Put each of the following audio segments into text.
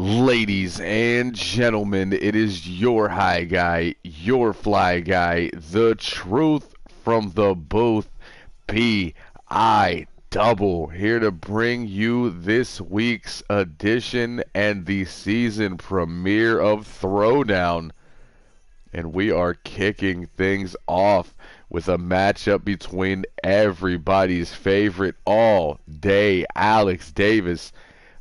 Ladies and gentlemen, it is your high guy, your fly guy, the truth from the booth, P.I. Double, here to bring you this week's edition and the season premiere of Throwdown. And we are kicking things off with a matchup between everybody's favorite all-day Alex Davis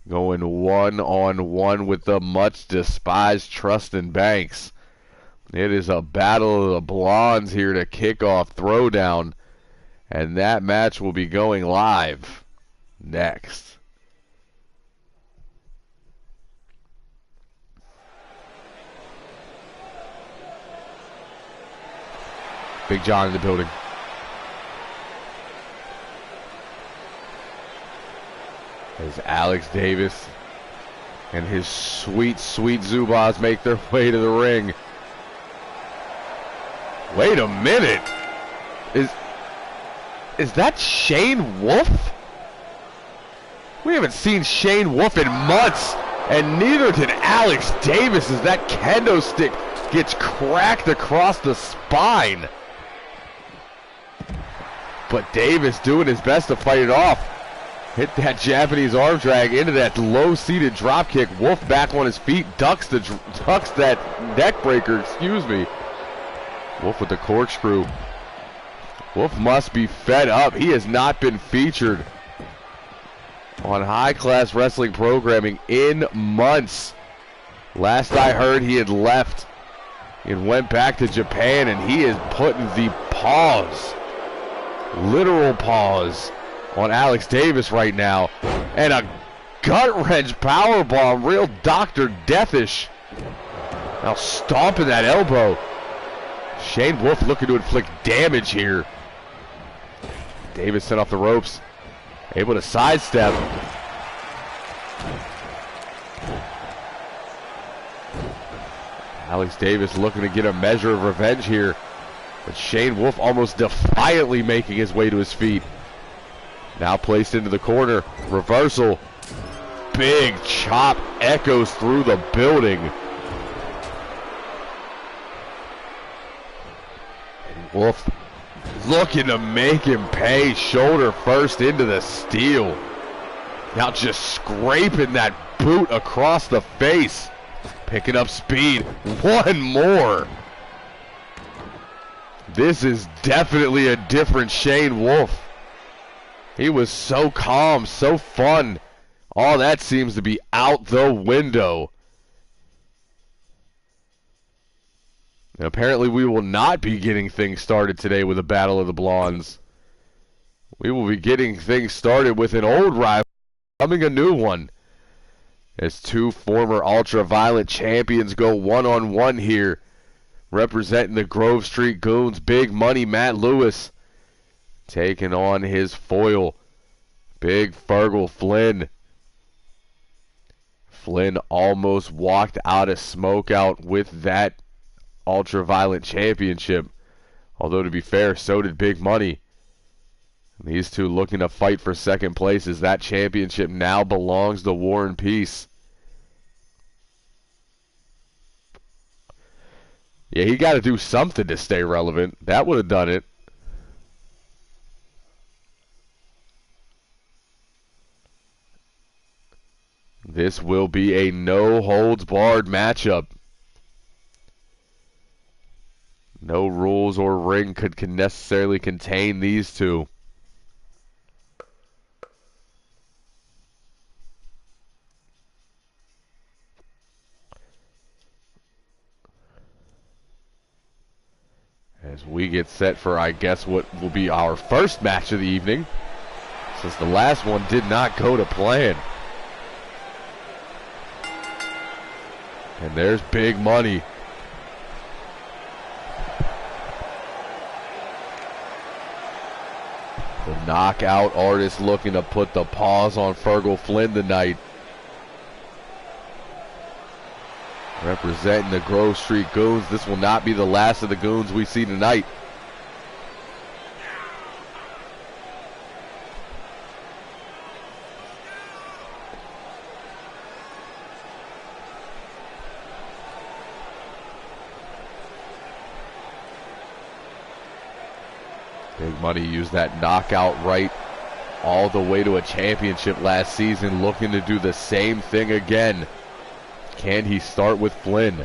going one-on-one with the much-despised Trustin Banks. It is a battle of the blondes here to kick off Throwdown, and that match will be going live next. Big John in the building. As Alex Davis and his sweet, sweet Zubas make their way to the ring. Wait a minute. Is that Shane Wolf? We haven't seen Shane Wolf in months, and neither did Alex Davis as that kendo stick gets cracked across the spine. But Davis doing his best to fight it off. Hit that Japanese arm drag into that low-seated drop kick. Wolf back on his feet, ducks that neck breaker, excuse me. Wolf with the corkscrew. Wolf must be fed up. He has not been featured on high-class wrestling programming in months. Last I heard, he had left and went back to Japan, and he is putting the pause, literal pause, on Alex Davis right now. And a gut-wrench powerbomb, real Dr. Deathish. Now stomping that elbow. Shane Wolf looking to inflict damage here. Davis sent off the ropes, able to sidestep. Alex Davis looking to get a measure of revenge here, but Shane Wolf almost defiantly making his way to his feet. Now placed into the corner, reversal. Big chop echoes through the building. And Wolf looking to make him pay, shoulder first into the steel. Now just scraping that boot across the face. Picking up speed. One more. This is definitely a different Shane Wolf. He was so calm, so fun. All that seems to be out the window. And apparently we will not be getting things started today with a Battle of the Blondes. We will be getting things started with an old rival becoming a new one. As two former ultra-violent champions go one-on-one here. Representing the Grove Street Goons, Big Money Matt Lewis. Taking on his foil, Big Fergal Flynn. Flynn almost walked out of Smokeout with that ultra-violent championship. Although, to be fair, so did Big Money. These two looking to fight for second place as that championship now belongs to War and Peace. Yeah, he got to do something to stay relevant. That would have done it. This will be a no-holds-barred matchup. No rules or ring could necessarily contain these two. As we get set for, I guess, what will be our first match of the evening, since the last one did not go to plan. And there's Big Money. The knockout artist looking to put the pause on Fergal Flynn tonight. Representing the Grove Street Goons. This will not be the last of the Goons we see tonight. Big Money used that knockout right all the way to a championship last season, looking to do the same thing again. Can he start with Flynn?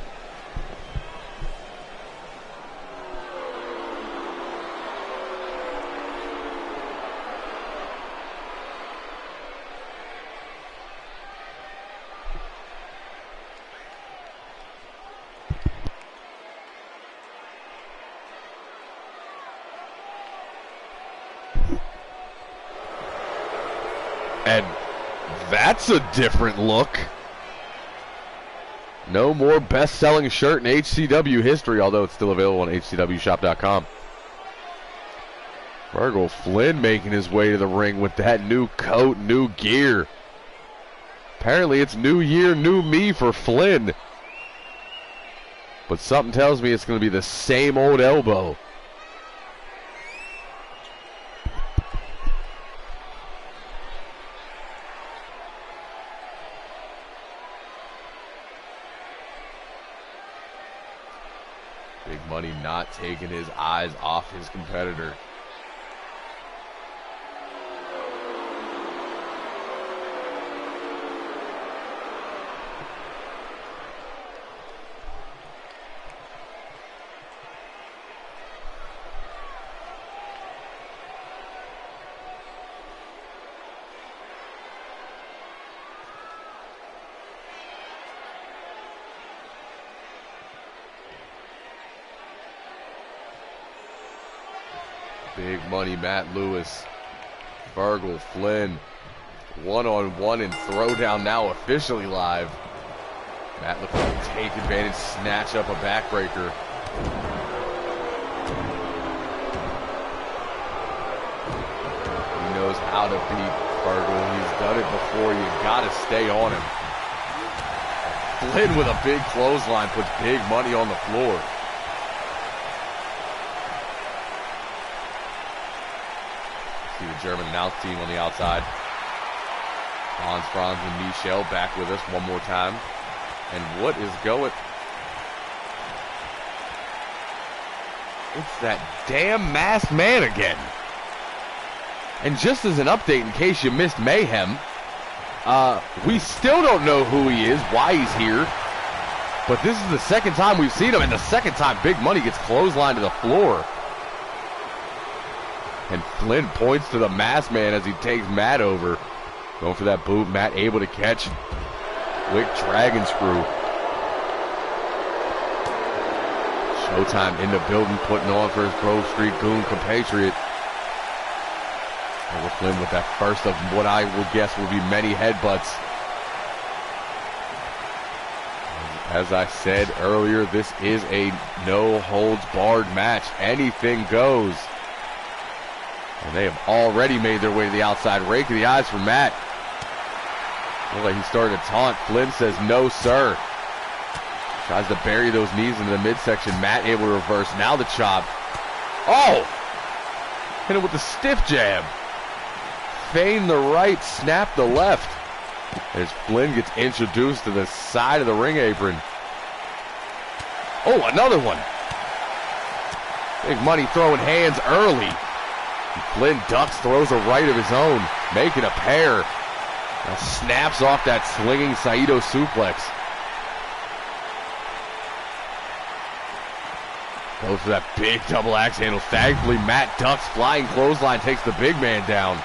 And that's a different look. No more best-selling shirt in HCW history, although it's still available on hcwshop.com. Virgil Flynn making his way to the ring with that new coat, new gear. Apparently it's new year, new me for Flynn. But something tells me it's going to be the same old elbow. Big Money not taking his eyes off his competitor. Big Money, Matt Lewis, Virgil Flynn, one-on-one in Throwdown now officially live. Matt looking to take advantage, snatch up a backbreaker. He knows how to beat Virgil. He's done it before. You gotta stay on him. Flynn with a big clothesline puts Big Money on the floor. See the German announce team on the outside. Franz and Michelle back with us one more time. And what is going? It's that damn masked man again. And just as an update, in case you missed Mayhem, we still don't know who he is, why he's here. But this is the second time we've seen him, and the second time Big Money gets clotheslined to the floor. And Flynn points to the masked man as he takes Matt over. Going for that boot. Matt able to catch. Quick dragon screw. Showtime in the building, putting on for his Grove Street Goon compatriot. Over Flynn with that first of what I will guess will be many headbutts. As I said earlier, this is a no-holds-barred match. Anything goes. And they have already made their way to the outside. Rake of the eyes for Matt. Looks like he started to taunt. Flynn says, no, sir. Tries to bury those knees into the midsection. Matt able to reverse. Now the chop. Oh! Hit him with the stiff jab. Feign the right, snap the left. As Flynn gets introduced to the side of the ring apron. Oh, another one. Big Money throwing hands early. Flynn ducks, throws a right of his own, making a pair. Now snaps off that slinging Saito suplex. Goes for that big double axe handle. Thankfully, Matt ducks, flying clothesline, takes the big man down.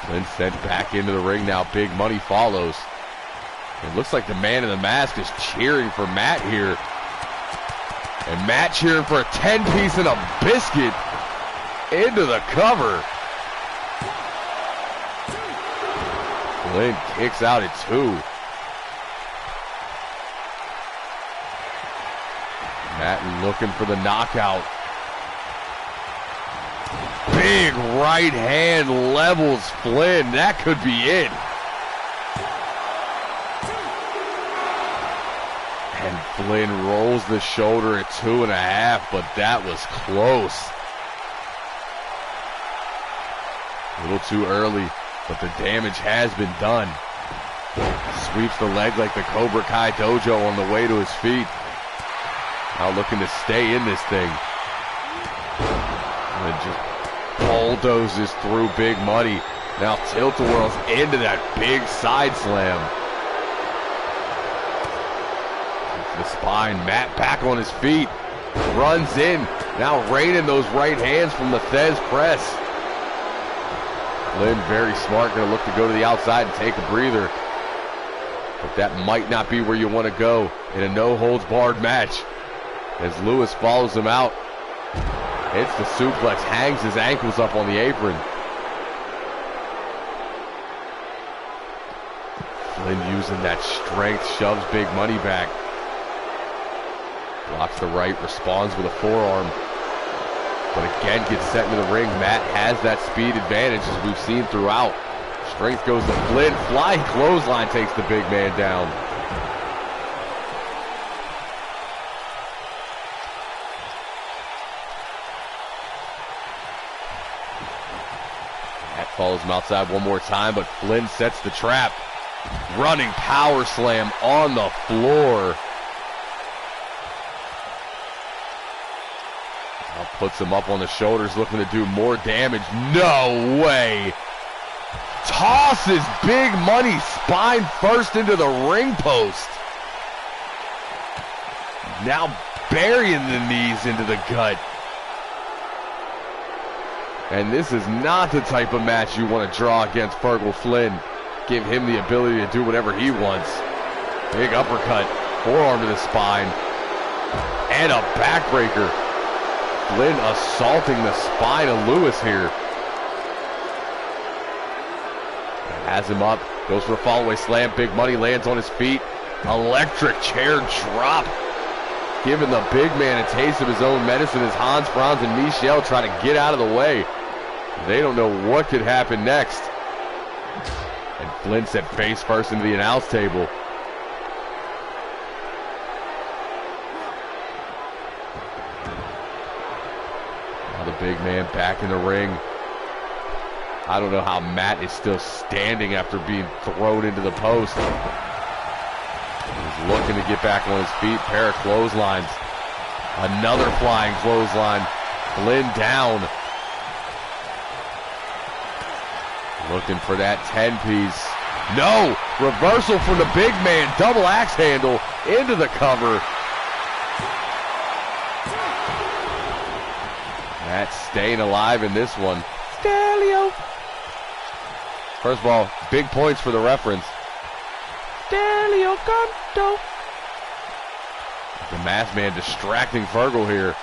Flynn sent back into the ring now. Big Money follows. It looks like the man in the mask is cheering for Matt here. And Matt cheering for a 10-piece and a biscuit into the cover. Flynn kicks out at 2. Matt looking for the knockout. Big right hand levels Flynn. That could be it. And Flynn rolls the shoulder at 2.5, but that was close. A little too early, but the damage has been done. Sweeps the leg like the Cobra Kai Dojo on the way to his feet. Now looking to stay in this thing. And just bulldozes through Big Money. Now tilt-a-whirls into that big side slam. The spine, Matt back on his feet. Runs in, now raining those right hands from the Thez press. Flynn very smart, gonna look to go to the outside and take a breather. But that might not be where you want to go in a no-holds-barred match. As Lewis follows him out, hits the suplex, hangs his ankles up on the apron. Flynn using that strength, shoves Big Money back. Blocks the right, responds with a forearm. But again, gets set into the ring. Matt has that speed advantage as we've seen throughout. Strength goes to Flynn. Flying clothesline takes the big man down. Matt follows him outside one more time, but Flynn sets the trap. Running power slam on the floor. Now puts him up on the shoulders, looking to do more damage. No way. Tosses Big Money spine first into the ring post. Now burying the knees into the gut. And this is not the type of match you want to draw against Fergal Flynn. Give him the ability to do whatever he wants. Big uppercut, forearm to the spine, and a backbreaker. Flynn assaulting the spine of Lewis here. Has him up, goes for a follow-away slam. Big Money lands on his feet. Electric chair drop. Giving the big man a taste of his own medicine as Hans, Franz, and Michel try to get out of the way. They don't know what could happen next. And Flynn set face first into the announce table. Now the big man back in the ring. I don't know how Matt is still standing after being thrown into the post. He's looking to get back on his feet. Pair of clotheslines. Another flying clothesline. Flynn down. Looking for that 10-piece. No! Reversal from the big man. Double axe handle into the cover. Matt staying alive in this one. Stelio. First of all, big points for the reference. Stelio Canto. The masked man distracting Fergal here.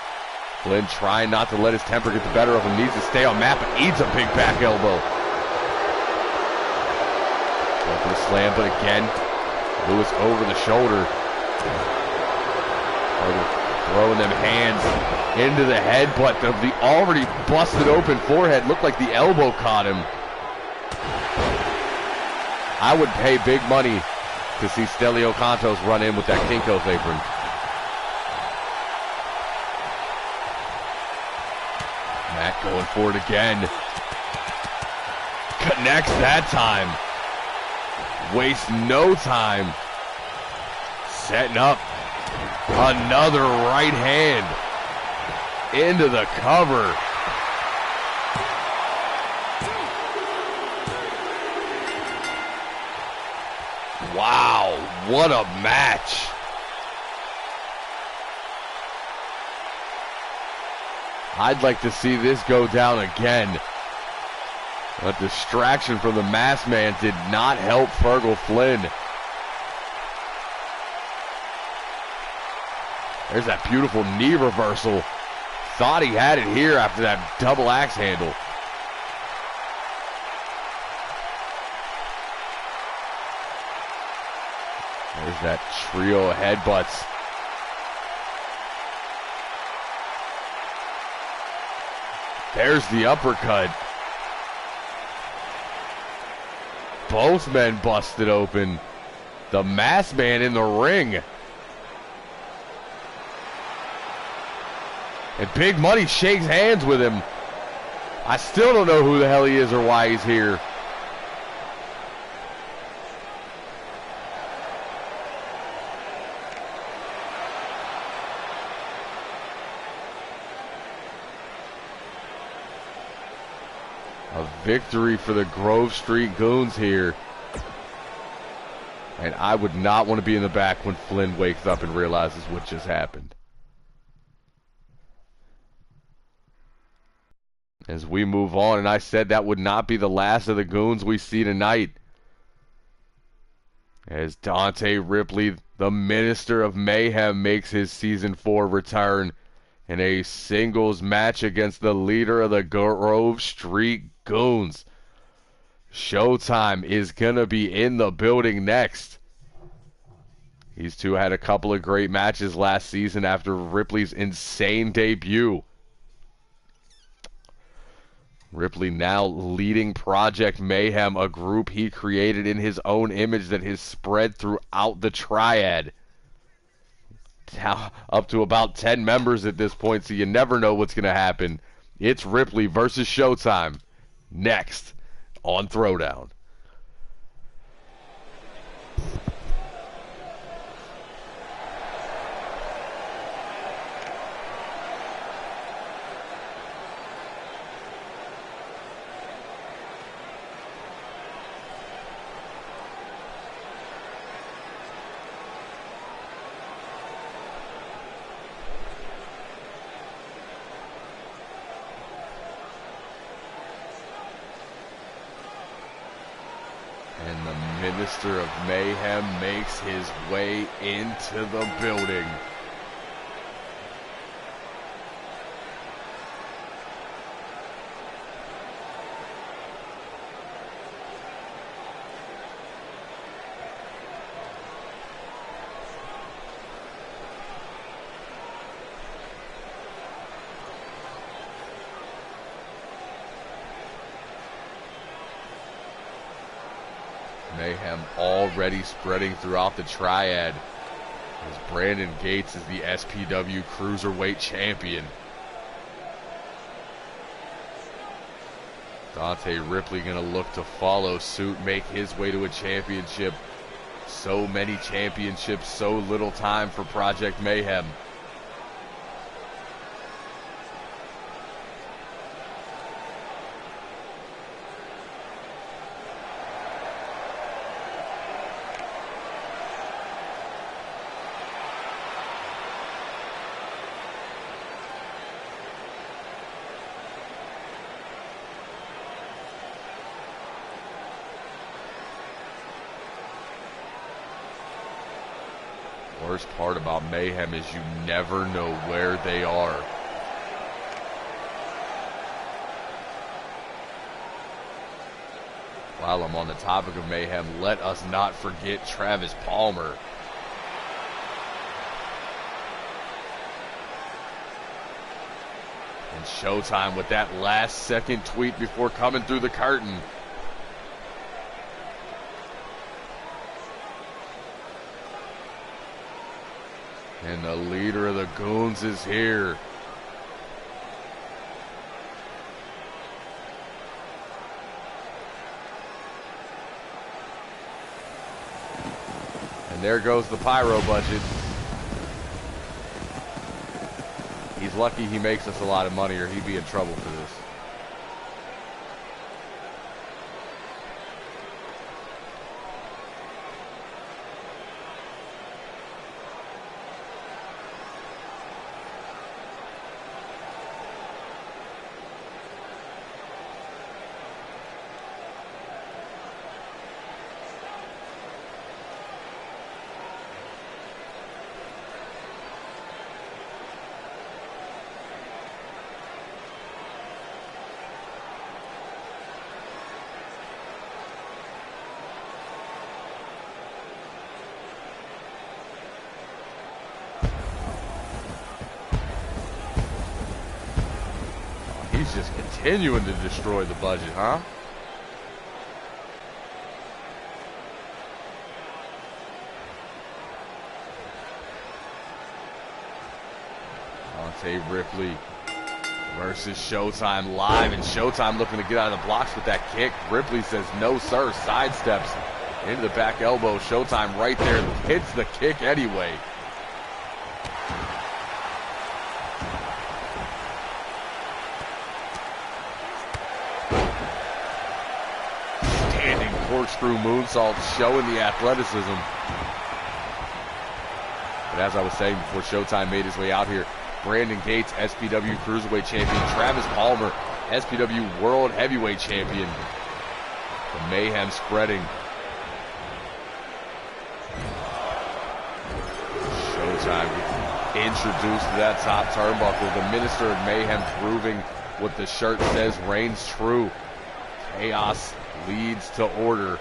Flynn trying not to let his temper get the better of him. Needs to stay on Matt, but eats a big back elbow. Going for the slam, but again, Lewis over the shoulder. Throwing them hands into the headbutt. The already busted open forehead looked like the elbow caught him. I would pay big money to see Stelio Cantos run in with that Kinko's apron. Matt going for it again. Connects that time. Wastes no time. Setting up another right hand into the cover. Wow, what a match. I'd like to see this go down again. A distraction from the masked man did not help Fergal Flynn. There's that beautiful knee reversal. Thought he had it here after that double axe handle. There's that trio of headbutts. There's the uppercut. Both men busted open. The masked man in the ring. And Big Money shakes hands with him. I still don't know who the hell he is or why he's here. A victory for the Grove Street Goons here. And I would not want to be in the back when Flynn wakes up and realizes what just happened. As we move on, and I said that would not be the last of the Goons we see tonight. As Dante Ripley, the Minister of Mayhem, makes his Season 4 return in a singles match against the leader of the Grove Street Goons. Showtime is going to be in the building next. These two had a couple of great matches last season after Ripley's insane debut. Ripley now leading Project Mayhem, a group he created in his own image that has spread throughout the Triad. Now up to about 10 members at this point, so you never know what's going to happen. It's Ripley versus Showtime next on Throwdown. And the Minister of Mayhem makes his way into the building. Mayhem already spreading throughout the Triad, as Brandon Gates is the SPW Cruiserweight Champion. Dante Ripley going to look to follow suit, make his way to a championship. So many championships, so little time for Project Mayhem. Worst part about Mayhem is you never know where they are. While I'm on the topic of Mayhem, let us not forget Travis Palmer. And Showtime with that last second tweet before coming through the curtain. And the leader of the Goons is here. And there goes the pyro budget. He's lucky he makes us a lot of money, or he'd be in trouble for this. He's just continuing to destroy the budget, huh? Dante Ripley versus Showtime live, and Showtime looking to get out of the blocks with that kick. Ripley says no sir, sidesteps into the back elbow. Showtime right there hits the kick anyway. corkscrew moonsault, showing the athleticism. But as I was saying before Showtime made his way out here, Brandon Gates, SPW Cruiserweight Champion. Travis Palmer, SPW World Heavyweight Champion. The mayhem spreading. Showtime introduced to that top turnbuckle. The Minister of Mayhem proving what the shirt says reigns true. Chaos leads to order.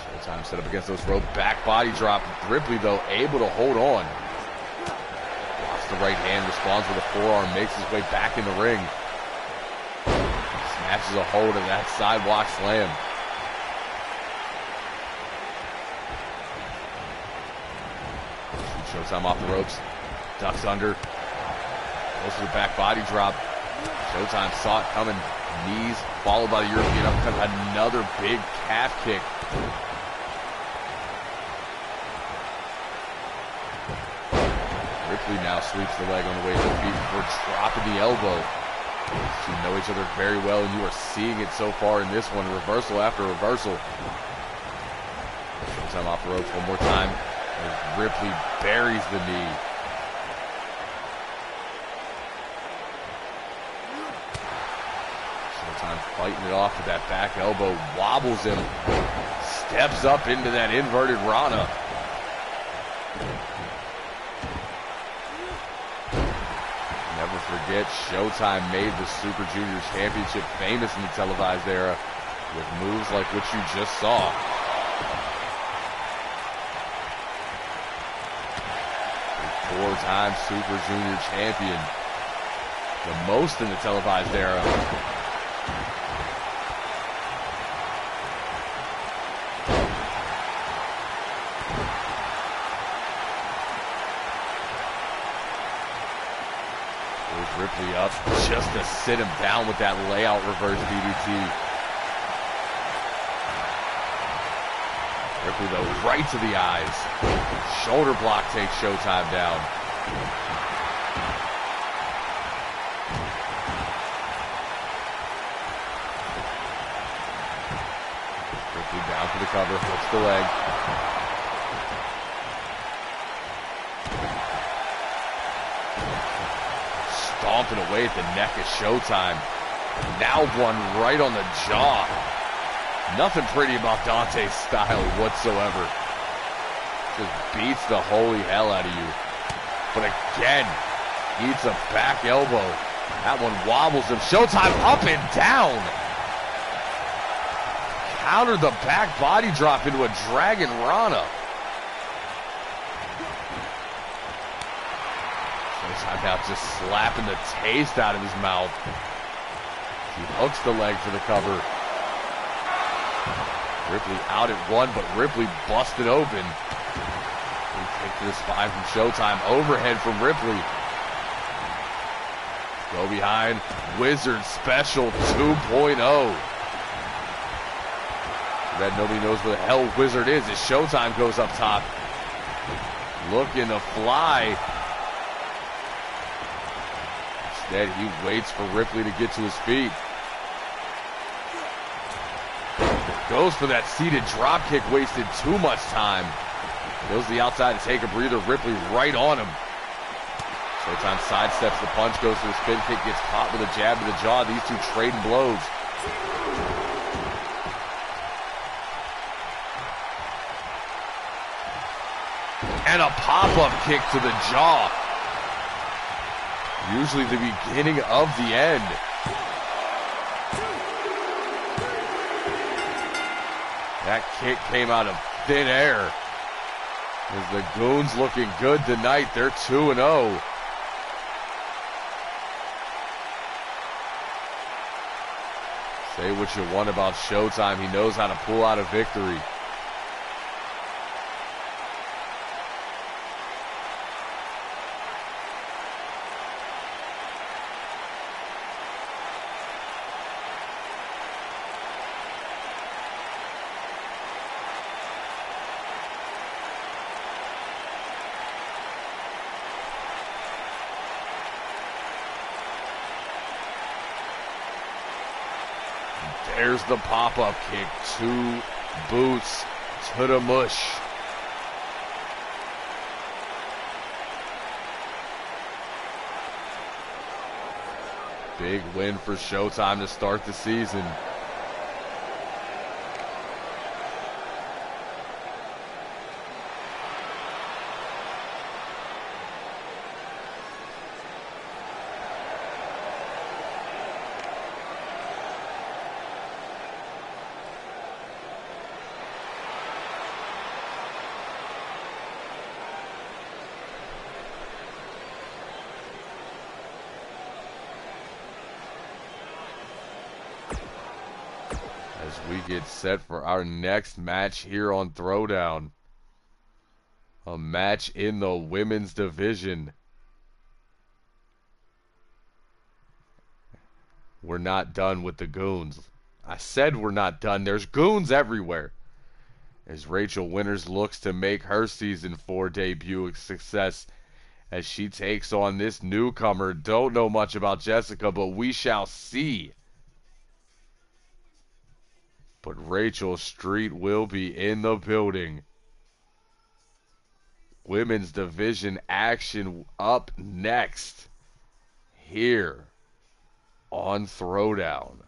Showtime set up against those ropes. Back body drop. Ripley, though, able to hold on. Blocks the right hand, responds with a forearm, makes his way back in the ring. Snatches a hold of that sidewalk slam. Showtime off the ropes. Ducks under. Goes to the back body drop. Showtime saw it coming. Knees followed by the European uppercut. Another big calf kick. Ripley now sweeps the leg on the way to the feet before dropping the elbow. You know each other very well, and you are seeing it so far in this one. Reversal after reversal. Showtime off the ropes one more time. As Ripley buries the knee. Showtime fighting it off with that back elbow. Wobbles him. Steps up into that inverted Rana. Never forget, Showtime made the Super Junior Championship famous in the televised era with moves like what you just saw. Four-time Super Junior champion. The most in the televised era. Here's Ripley up just to sit him down with that layout reverse DDT. Ripley, though, right to the eyes. Shoulder block takes Showtime down. Ripley down for the cover, hooks the leg. Stomping away at the neck of Showtime. Now one right on the jaw. Nothing pretty about Dante's style whatsoever. Just beats the holy hell out of you. But again, eats a back elbow. That one wobbles him. Showtime up and down. Countered the back body drop into a Dragon Rana. Showtime now just slapping the taste out of his mouth. He hooks the leg for the cover. Ripley out at one, but Ripley busted open. Kick to the spine from Showtime. Overhead from Ripley. Go behind. Wizard Special 2.0. Bet nobody knows where the hell Wizard is as Showtime goes up top. Looking to fly. Instead, he waits for Ripley to get to his feet. Goes for that seated drop kick, wasted too much time. Goes to the outside to take a breather. Ripley right on him. Showtime sidesteps the punch, goes to the spin kick, gets caught with a jab to the jaw. These two trading blows. And a pop-up kick to the jaw. Usually the beginning of the end. That kick came out of thin air. As the Goons looking good tonight, they're 2-0. Say what you want about Showtime, he knows how to pull out a victory. There's the pop-up kick. 2 boots to the mush. Big win for Showtime to start the season. As we get set for our next match here on Throwdown. A match in the women's division. We're not done with the goons. I said we're not done. There's goons everywhere. As Rachel Winters looks to make her Season 4 debut a success as she takes on this newcomer. Don't know much about Jessica, but we shall see. But Rachel Street will be in the building. Women's division action up next here on Throwdown.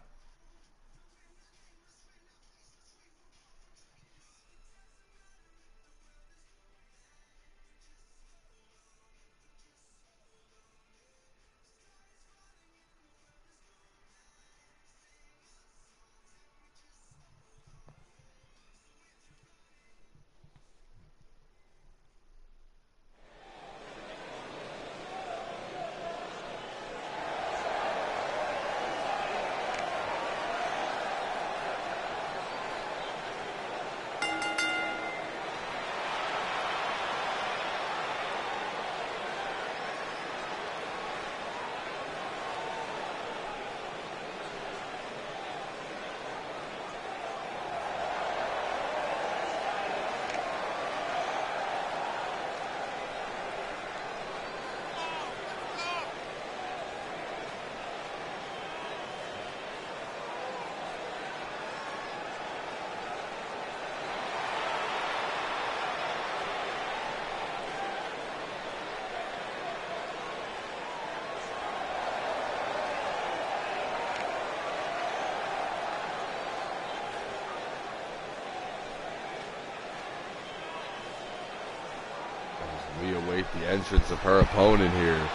We await the entrance of her opponent here.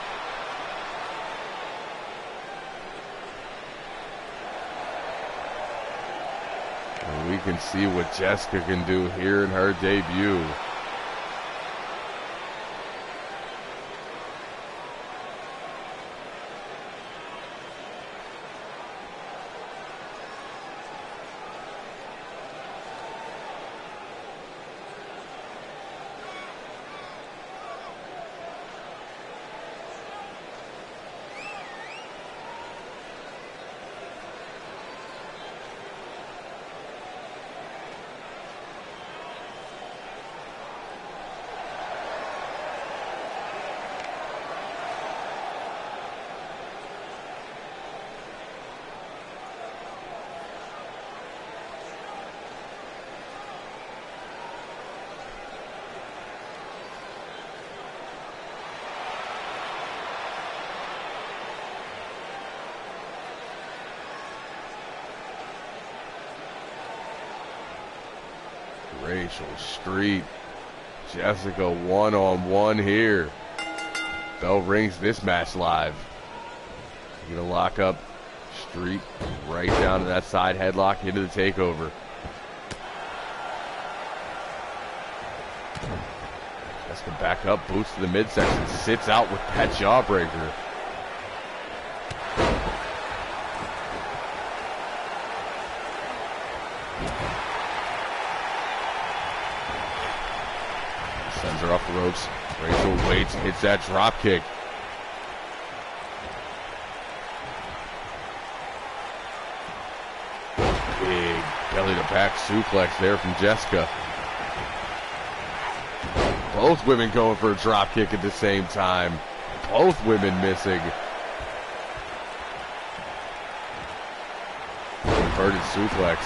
And we can see what Jessica can do here in her debut. Rachel Street, Jessica one-on-one here. Bell rings this match live. You're gonna lock up Street right down to that side headlock into the takeover. Jessica back up, boots to the midsection, sits out with that jawbreaker. Sends her off the ropes. Rachel waits, hits that drop kick. Big belly to back suplex there from Jessica. Both women going for a drop kick at the same time. Both women missing. Inverted suplex.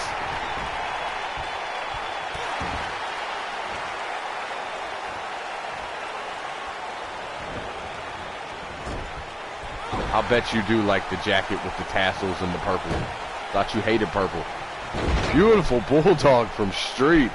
I'll bet you do like the jacket with the tassels and the purple. Thought you hated purple. Beautiful bulldog from Street.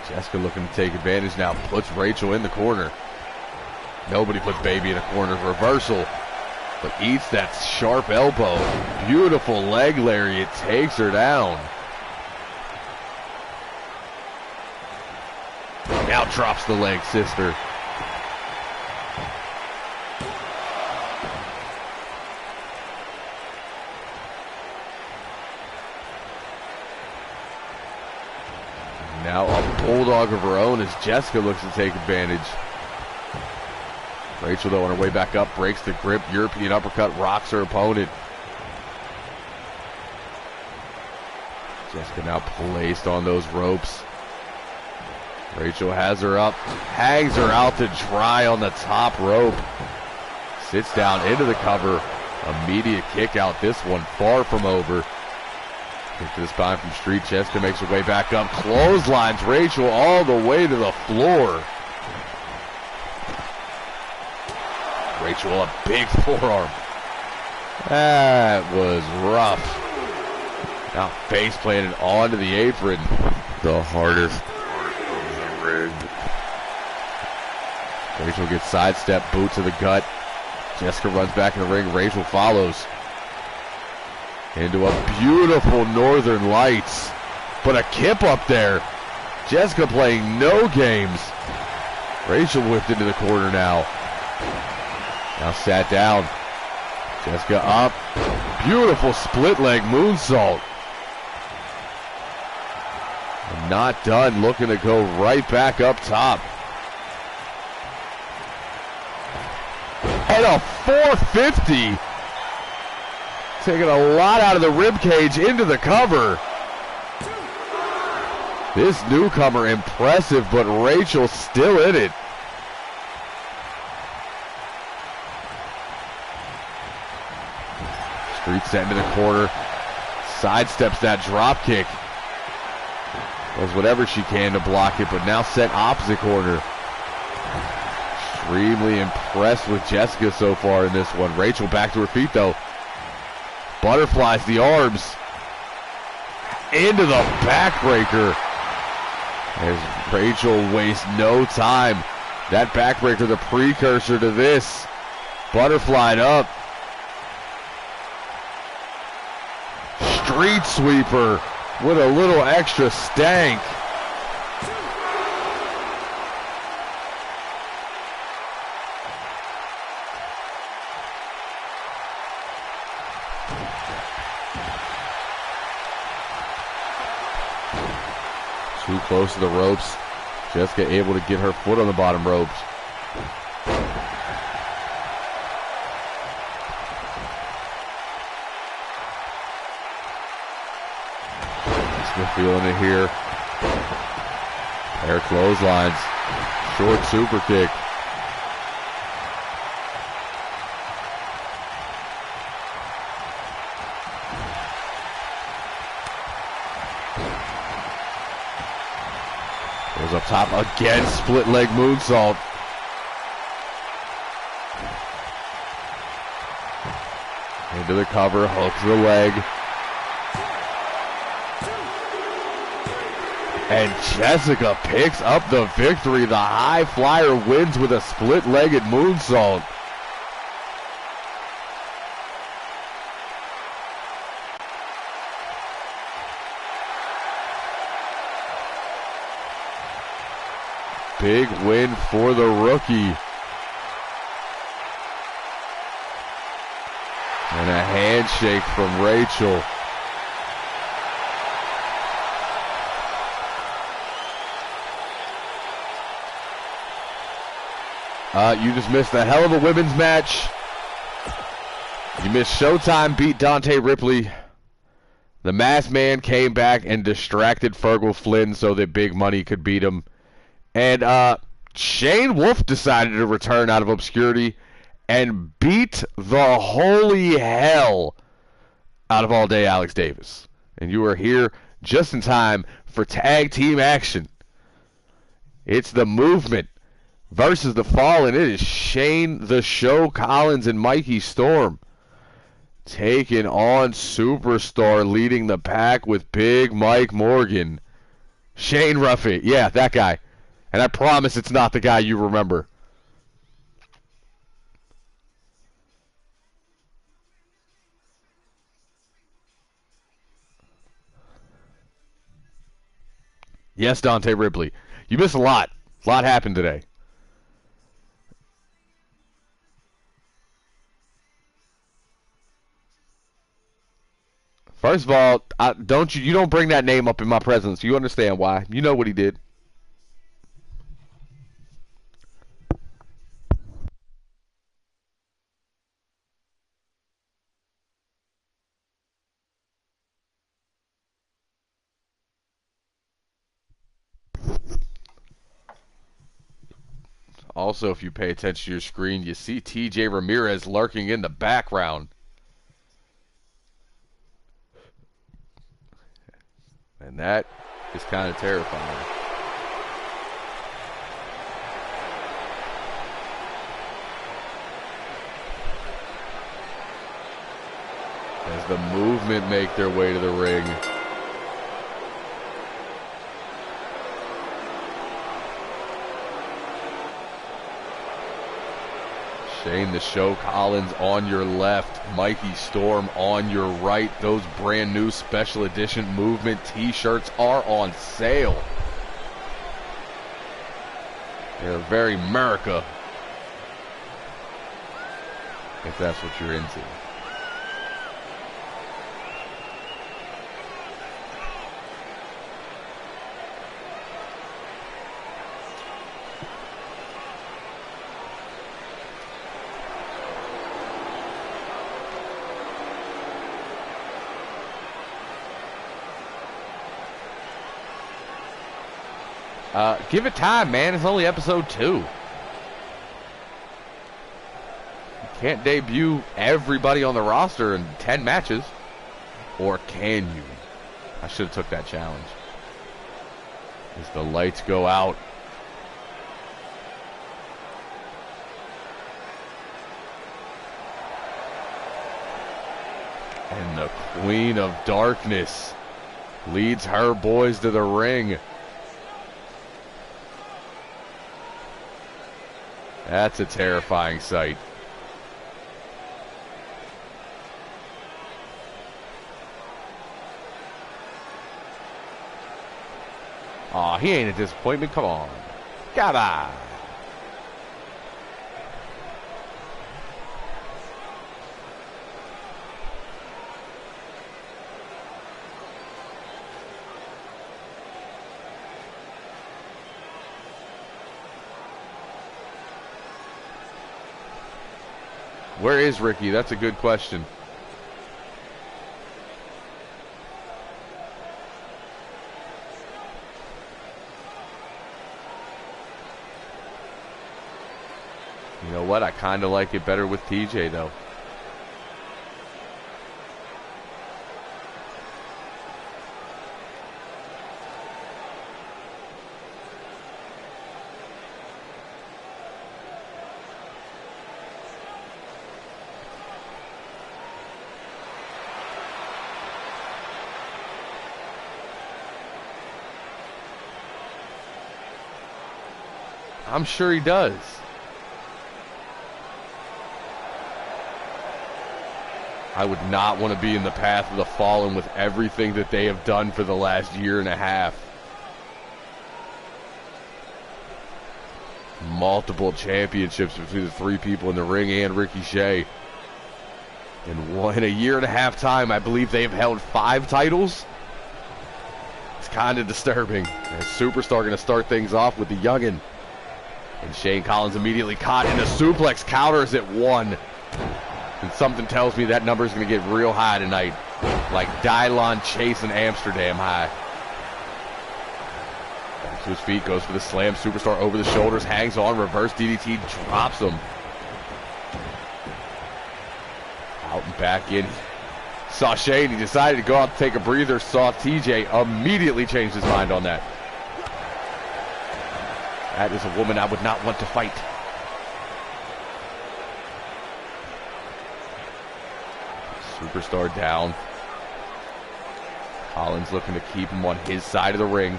Jessica looking to take advantage now. Puts Rachel in the corner. Nobody puts Baby in a corner. Reversal. But eats that sharp elbow. Beautiful leg lariat. Takes her down. Now drops the leg, sister. Now a bulldog of her own as Jessica looks to take advantage. Rachel, though, on her way back up, breaks the grip. European uppercut, rocks her opponent. Jessica now placed on those ropes. Rachel has her up, hangs her out to dry on the top rope. Sits down into the cover. Immediate kick out. This one far from over. Kick to the spine from Street. Jessica makes her way back up. Clotheslines Rachel all the way to the floor. Rachel, a big forearm. That was rough. Now face planted onto the apron. The hardest. Rachel gets sidestepped, boot to the gut. Jessica runs back in the ring. Rachel follows into a beautiful Northern Lights, but a kip up there. Jessica playing no games. Rachel whipped into the corner now. Now sat down. Jessica up. Beautiful split leg moonsault. Not done. Looking to go right back up top. And a 450. Taking a lot out of the rib cage into the cover. This newcomer impressive, but Rachel still in it. Street set into the corner. Sidesteps that drop kick. Does whatever she can to block it, but now set opposite corner. Extremely impressed with Jessica so far in this one. Rachel back to her feet though. Butterflies the arms. Into the backbreaker. As Rachel wastes no time. That backbreaker, the precursor to this. Butterflied up. Street sweeper with a little extra stank. Too close to the ropes. Jessica able to get her foot on the bottom ropes. Jessica feeling it here. Air clotheslines. Short super kick. Goes up top again, split leg moonsault. Into the cover, hooks the leg. And Jessica picks up the victory. The high flyer wins with a split-legged moonsault. Big win for the rookie. And a handshake from Rachel. You just missed a hell of a women's match. You missed Showtime beat Dante Ripley. The Masked Man came back and distracted Fergal Flynn so that Big Money could beat him. And Shane Wolf decided to return out of obscurity and beat the holy hell out of All Day Alex Davis. And you are here just in time for tag team action. It's the Movement versus the Fallen. It is Shane the Show Collins and Mikey Storm taking on Superstar, leading the pack with Big Mike Morgan. Shane Ruffett, yeah, that guy. And I promise it's not the guy you remember. Yes, Dante Ripley. You missed a lot. A lot happened today. First of all, you don't bring that name up in my presence. You understand why. You know what he did. Also, if you pay attention to your screen, you see TJ Ramirez lurking in the background. And that is kind of terrifying. As the Movement make their way to the ring. Shane the Show Collins on your left, Mikey Storm on your right. Those brand new special edition Movement t-shirts are on sale. They're very America, if that's what you're into. Give it time, man. It's only episode 2. You can't debut everybody on the roster in 10 matches. Or can you? I should have took that challenge. As the lights go out. And the Queen of Darkness leads her boys to the ring. That's a terrifying sight. Aw, he ain't a disappointment. Come on. Goodbye. Where is Ricky? That's a good question. You know what? I kind of like it better with TJ, though. I'm sure he does. I would not want to be in the path of the Fallen with everything that they have done for the last year and a half. Multiple championships between the 3 people in the ring and Ricky Shea. In a year and a half time, I believe they have held 5 titles. It's kind of disturbing. And Superstar going to start things off with the youngin'. And Shane Collins immediately caught in a suplex, counters at 1. And something tells me that number is going to get real high tonight. Like Dylon Chase in Amsterdam high. To his feet, goes for the slam. Superstar over the shoulders, hangs on, reverse DDT, drops him. Out and back in. Saw Shane, he decided to go out and take a breather. Saw TJ, immediately changed his mind on that. That is a woman I would not want to fight. Superstar down. Collins looking to keep him on his side of the ring.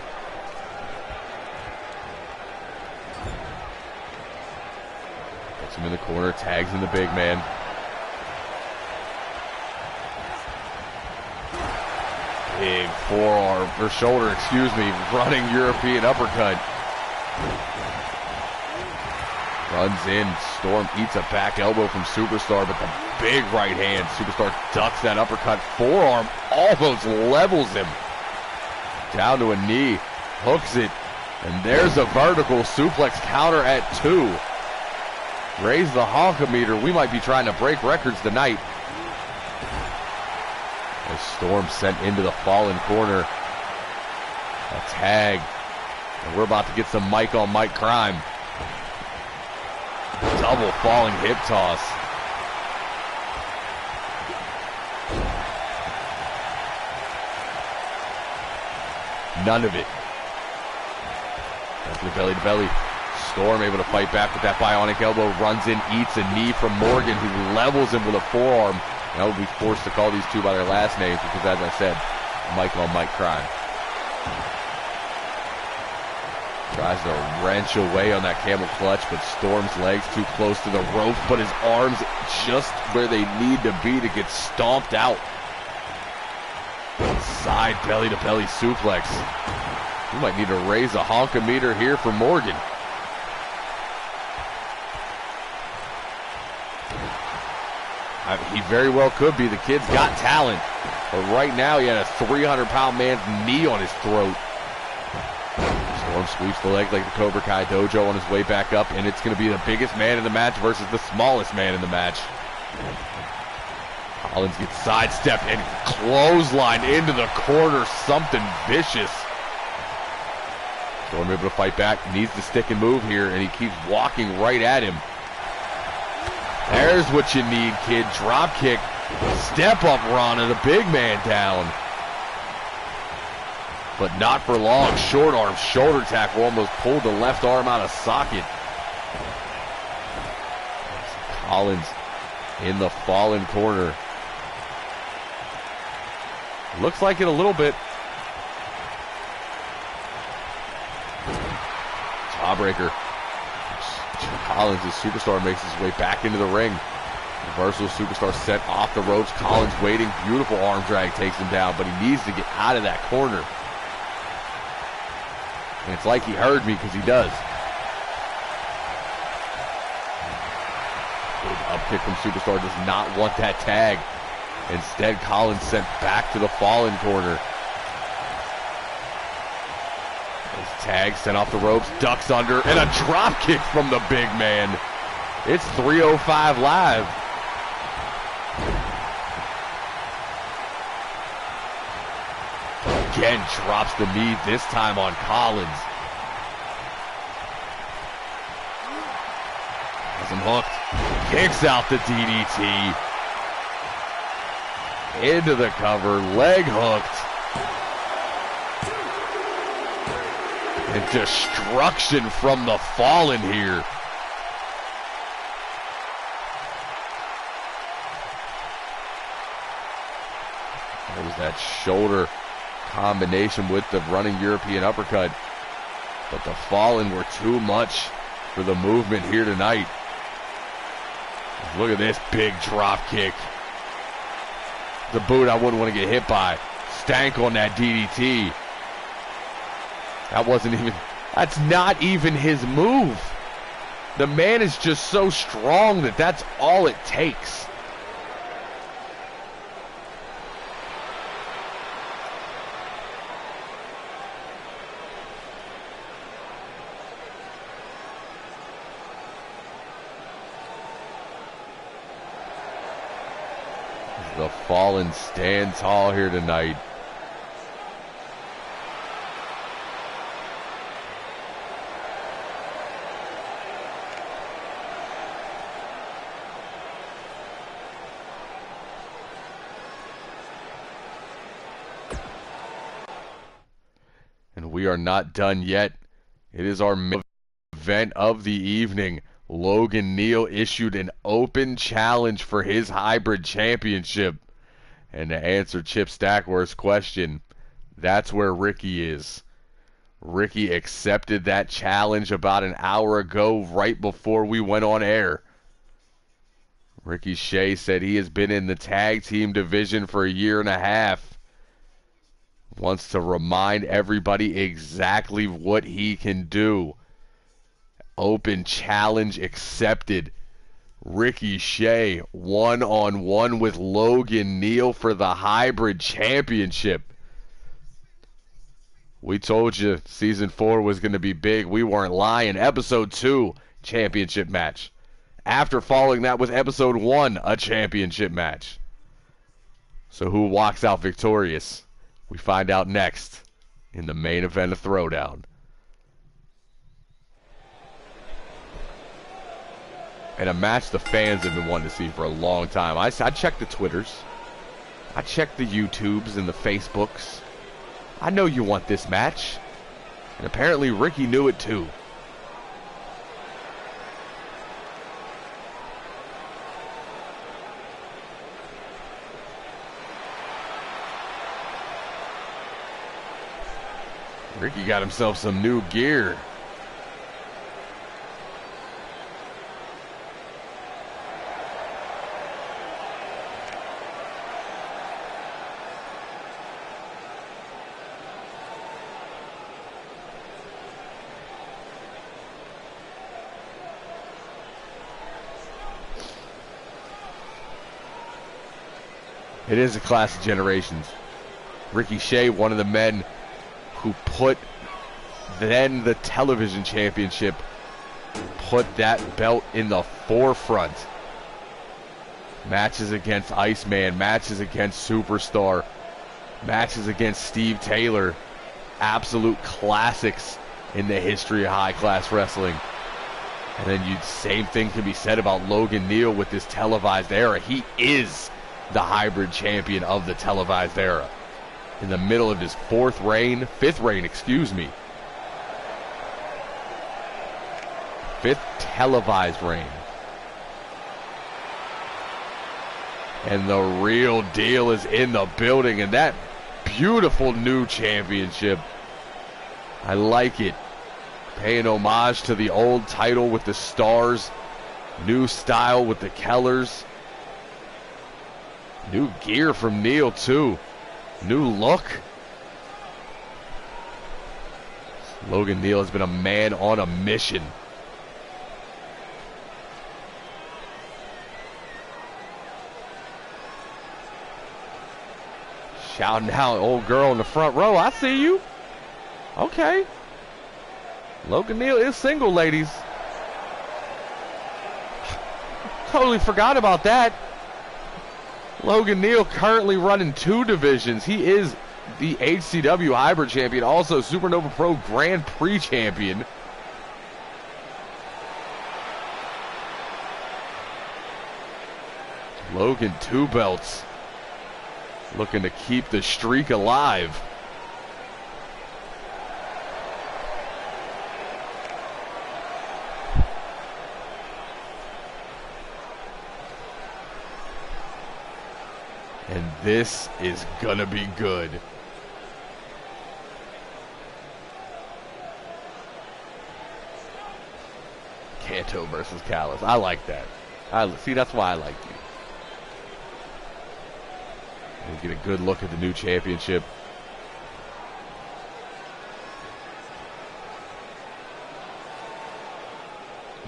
Puts him in the corner, tags in the big man. Big forearm, or shoulder, excuse me, running European uppercut. Runs in, Storm eats a back elbow from Superstar, but the big right hand, Superstar ducks that uppercut, forearm almost levels him. Down to a knee, hooks it, and there's a vertical suplex counter at 2. Raise the honkometer, we might be trying to break records tonight. As Storm sent into the fallen corner. A tag, and we're about to get some Mike on Mike crime. Double falling hip toss. None of it. Definitely belly to belly. Storm able to fight back with that bionic elbow. Runs in, eats a knee from Morgan, who levels him with a forearm. Now we'll be forced to call these two by their last names because, as I said, Mike on Mike crime. Tries to wrench away on that camel clutch, but Storm's legs too close to the ropes, but his arms just where they need to be to get stomped out. Side belly to belly suplex. We might need to raise a honkometer here for Morgan. He very well could be. The kid's got talent, but right now he had a 300-pound man's knee on his throat. Storm sweeps the leg like the Cobra Kai Dojo on his way back up, and it's going to be the biggest man in the match versus the smallest man in the match. Collins gets sidestepped and clotheslined into the corner, something vicious. Storm able to fight back, needs to stick and move here, and he keeps walking right at him. There's what you need, kid. Drop kick, step up run, and a big man down. But not for long. Short arm shoulder tackle almost pulled the left arm out of socket. Collins in the fallen corner. Looks like it a little bit. Jawbreaker. Collins, his Superstar, makes his way back into the ring. Reversal Superstar set off the ropes. Collins waiting. Beautiful arm drag takes him down, but he needs to get out of that corner. And it's like he heard me, because he does. Big up kick from Superstar, does not want that tag. Instead, Collins sent back to the fallen corner. His tag sent off the ropes, ducks under, and a drop kick from the big man. It's 305 Live. Again, drops the knee, this time on Collins. Has him hooked. Kicks out the DDT. Into the cover, leg hooked. And destruction from the Fallen here. There's that shoulder combination with the running European uppercut. But the Fallen were too much for the movement here tonight. Look at this big drop kick. The boot I wouldn't want to get hit by. Stank on that DDT. That wasn't even, that's not even his move. The man is just so strong that that's all it takes. The Fallen stand tall here tonight. we are not done yet. It is our main event of the evening. Logan Neal issued an open challenge for his hybrid championship. And to answer Chip Stackworth's question, that's where Ricky is. Ricky accepted that challenge about an hour ago, right before we went on air. Ricky Shea said he has been in the tag team division for a year and a half. Wants to remind everybody exactly what he can do. Open challenge accepted. Ricky Shea one-on-one with Logan Neal for the hybrid championship. We told you Season 4 was going to be big. We weren't lying. Episode 2, championship match. After following that with Episode 1, a championship match. So who walks out victorious? We find out next in the main event of Throwdown. And a match the fans have been wanting to see for a long time. I checked the Twitters. I checked the YouTubes and the Facebooks. I know you want this match. And apparently Ricky knew it too. Ricky got himself some new gear. It is a clash of generations. Ricky Shea, one of the men who put then the television championship, put that belt in the forefront. Matches against Iceman, matches against Superstar, matches against Steve Taylor. Absolute classics in the history of high-class wrestling. And then same thing can be said about Logan Neal with this televised era. He is the hybrid champion of the televised era. In the middle of his fifth reign, fifth televised reign. And the real deal is in the building, and that beautiful new championship. I like it. Paying homage to the old title with the stars. New style with the Kellers. New gear from Neal too. New look. Logan Neal has been a man on a mission. Shouting out, old girl in the front row. I see you. Okay. Logan Neal is single, ladies. Totally forgot about that. Logan Neal currently running 2 divisions. He is the HCW Hybrid Champion, also Supernova Pro Grand Prix Champion. Logan 2 belts. Looking to keep the streak alive. And this is gonna be good. Kanto versus Callis. I like that. See, that's why I like you. We'll get a good look at the new championship.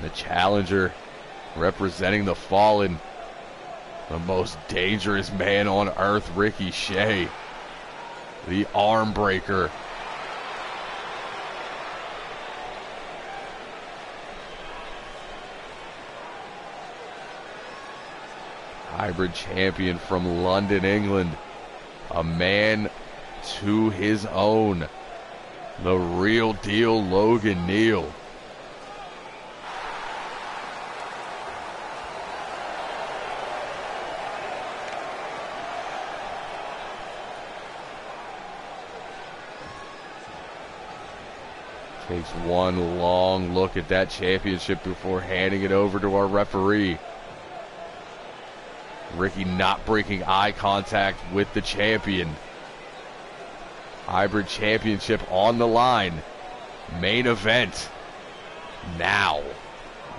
The challenger representing the Fallen. The most dangerous man on earth, Ricky Shea. The arm breaker. Hybrid champion from London, England. A man to his own. The real deal, Logan Neal. Takes one long look at that championship before handing it over to our referee. Ricky not breaking eye contact with the champion. Hybrid championship on the line. Main event. Now.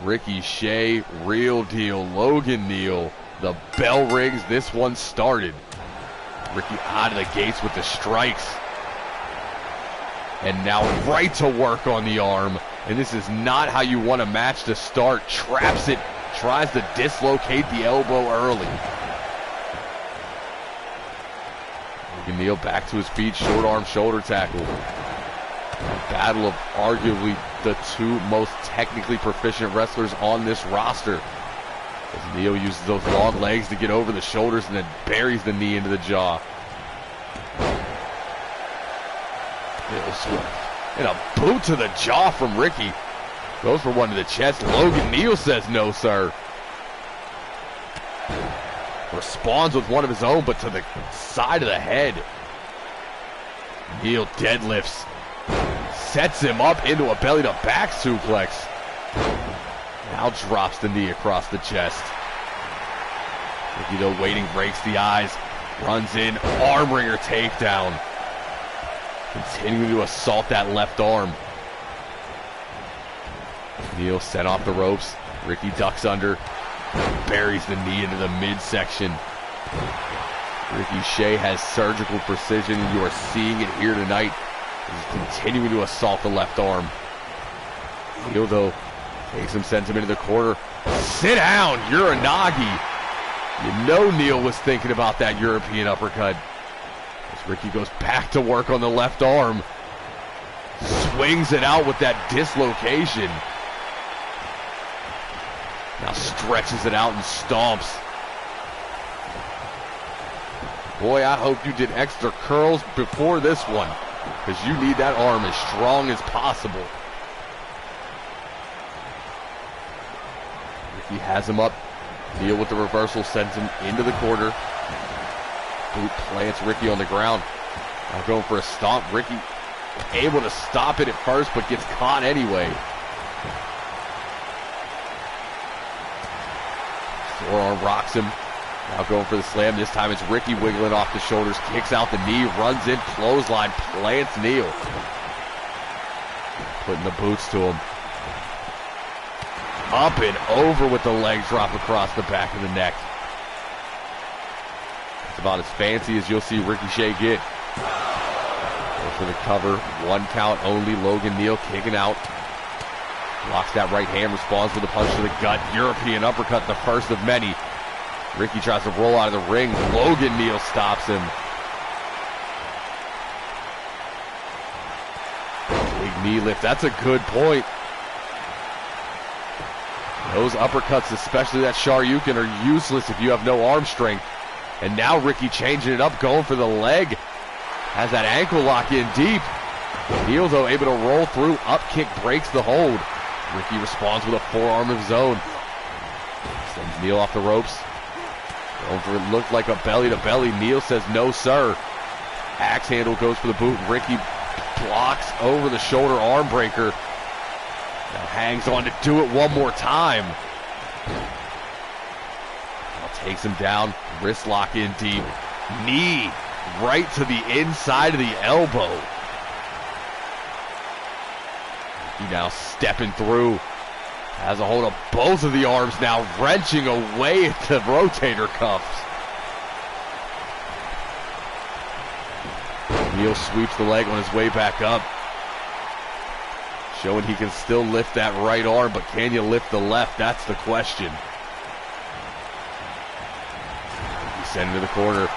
Ricky Shea, Real Deal, Logan Neal. The bell rings. This one started. Ricky out of the gates with the strikes. And now right to work on the arm. And this is not how you want a match to start. Traps it. Tries to dislocate the elbow early. Logan Neal back to his feet. Short arm shoulder tackle. A battle of arguably the two most technically proficient wrestlers on this roster. As Neal uses those long legs to get over the shoulders and then buries the knee into the jaw. And a boot to the jaw from Ricky. Goes for one to the chest. Logan Neal says no, sir. Responds with one of his own, but to the side of the head. Neal deadlifts. Sets him up into a belly to back suplex. Now drops the knee across the chest. Ricky, though, waiting, breaks the eyes. Runs in, arm wringer takedown. Continuing to assault that left arm. Neal sent off the ropes. Ricky ducks under. Buries the knee into the midsection. Ricky Shea has surgical precision, and you are seeing it here tonight. He's continuing to assault the left arm. Neal, though, takes him, sends him into the corner. Sit down, Uranagi. You know Neal was thinking about that European uppercut. As Ricky goes back to work on the left arm. Swings it out with that dislocation. Now stretches it out and stomps. Boy, I hope you did extra curls before this one, because you need that arm as strong as possible. Ricky has him up. Neal with the reversal sends him into the corner. Boot plants Ricky on the ground. Now going for a stomp. Ricky able to stop it at first, but gets caught anyway. Forearm rocks him. Now going for the slam. This time it's Ricky wiggling off the shoulders. Kicks out the knee. Runs in. Clothesline. Plants Neal. Putting the boots to him. Up and over with the leg drop across the back of the neck. It's about as fancy as you'll see Ricky Shea get. Go for the cover. 1 count only. Logan Neal kicking out. Locks that right hand. Responds with a punch to the gut. European uppercut, the first of many. Ricky tries to roll out of the ring. Logan Neal stops him. Big knee lift. That's a good point. Those uppercuts, especially that Shoryuken, are useless if you have no arm strength. And now Ricky changing it up, going for the leg. Has that ankle lock in deep. Neal, though, able to roll through. Up kick breaks the hold. Ricky responds with a forearm of his own. Sends Neal off the ropes. Going for it looked like a belly to belly. Neal says no, sir. Axe handle goes for the boot. Ricky blocks over the shoulder arm breaker. Now hangs on to do it one more time. Now takes him down. Wrist lock in deep. Knee right to the inside of the elbow. He now stepping through. Has a hold of both of the arms now, wrenching away at the rotator cuffs. Neal sweeps the leg on his way back up. Showing he can still lift that right arm, but can you lift the left? That's the question. He's sent into the corner.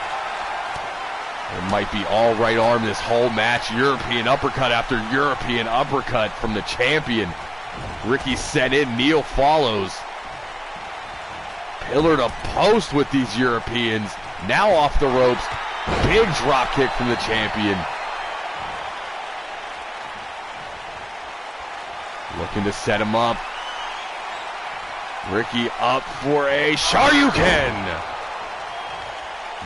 It might be all right arm this whole match. European uppercut after European uppercut from the champion. Ricky sent in. Neal follows. Pillar to post with these Europeans. Now off the ropes. Big drop kick from the champion. Looking to set him up. Ricky up for a Shoryuken.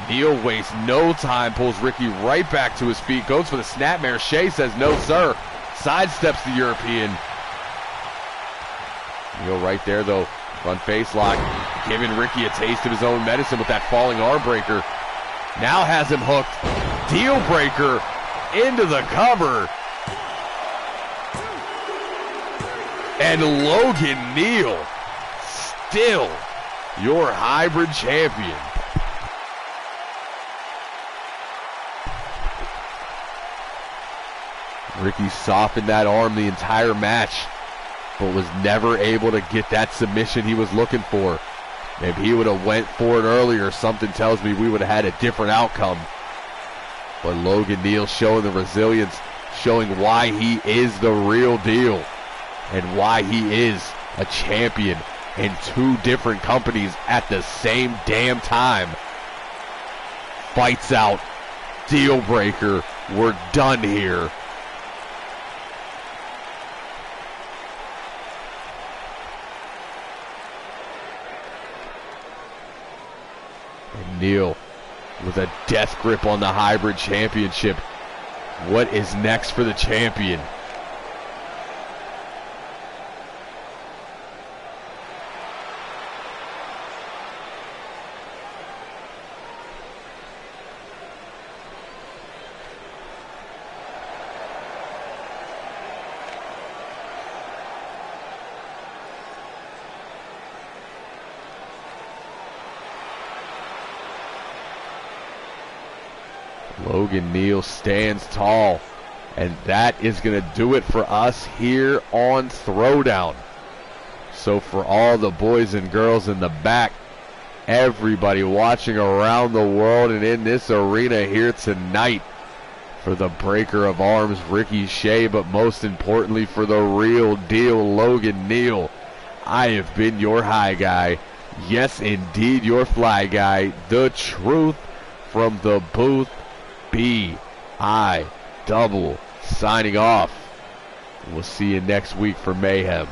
Neal wastes no time, pulls Ricky right back to his feet, goes for the snapmare. Shea says no, sir. sidesteps the European. Neil right there, though. Front face lock, giving Ricky a taste of his own medicine with that falling arm breaker. Now has him hooked. Deal breaker into the cover. And Logan Neal, still your hybrid champion. Ricky softened that arm the entire match, but was never able to get that submission he was looking for. If he would have went for it earlier, something tells me we would have had a different outcome. But Logan Neal showing the resilience, showing why he is the real deal and why he is a champion in 2 different companies at the same damn time. Fights out. Deal breaker. We're done here. And Neal with a death grip on the hybrid championship. What is next for the champion? Logan Neal stands tall, and that is going to do it for us here on Throwdown. So for all the boys and girls in the back, everybody watching around the world and in this arena here tonight, for the breaker of arms, Ricky Shea, but most importantly for the real deal, Logan Neal, I have been your high guy. Yes, indeed, your fly guy. The truth from the booth. B.I. Double signing off. We'll see you next week for Mayhem.